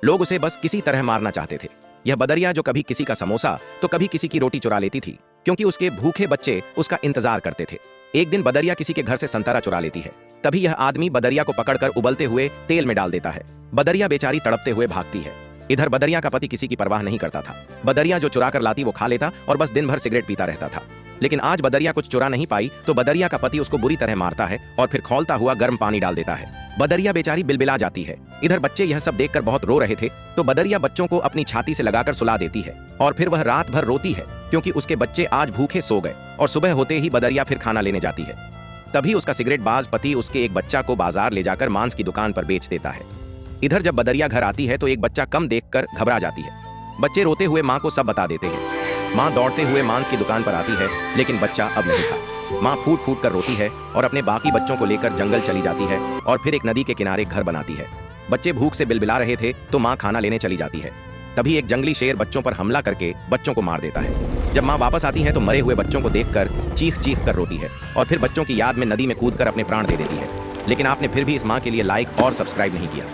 लोग उसे बस किसी तरह मारना चाहते थे। यह बदरिया जो कभी किसी का समोसा तो कभी किसी की रोटी चुरा लेती थी, क्योंकि उसके भूखे बच्चे उसका इंतजार करते थे। एक दिन बदरिया किसी के घर से संतरा चुरा लेती है। तभी यह आदमी बदरिया को पकड़कर उबलते हुए तेल में डाल देता है। बदरिया बेचारी तड़पते हुए भागती है। इधर बदरिया का पति किसी की परवाह नहीं करता था। बदरिया जो चुरा कर लाती वो खा लेता और बस दिन भर सिगरेट पीता रहता था। लेकिन आज बदरिया कुछ चुरा नहीं पाई तो बदरिया का पति उसको बुरी तरह मारता है और फिर खौलता हुआ गर्म पानी डाल देता है। बदरिया बेचारी बिलबिला जाती है। इधर बच्चे यह सब देखकर बहुत रो रहे थे तो बदरिया बच्चों को अपनी छाती से लगाकर सुला देती है और फिर वह रात भर रोती है, क्योंकि उसके बच्चे आज भूखे सो गए। और सुबह होते ही बदरिया फिर खाना लेने जाती है। तभी उसका सिगरेट बाज पति उसके एक बच्चा को बाजार ले जाकर मांस की दुकान पर बेच देता है। इधर जब बदरिया घर आती है तो एक बच्चा कम देखकर घबरा जाती है। बच्चे रोते हुए माँ को सब बता देते हैं। माँ दौड़ते हुए मांस की दुकान पर आती है, लेकिन बच्चा अब नहीं था। माँ फूट फूट कर रोती है और अपने बाकी बच्चों को लेकर जंगल चली जाती है और फिर एक नदी के किनारे घर बनाती है। बच्चे भूख से बिलबिला रहे थे तो माँ खाना लेने चली जाती है। तभी एक जंगली शेर बच्चों पर हमला करके बच्चों को मार देता है। जब माँ वापस आती है तो मरे हुए बच्चों को देखकर चीख चीख कर रोती है और फिर बच्चों की याद में नदी में कूदकर अपने प्राण दे देती है। लेकिन आपने फिर भी इस माँ के लिए लाइक और सब्सक्राइब नहीं किया।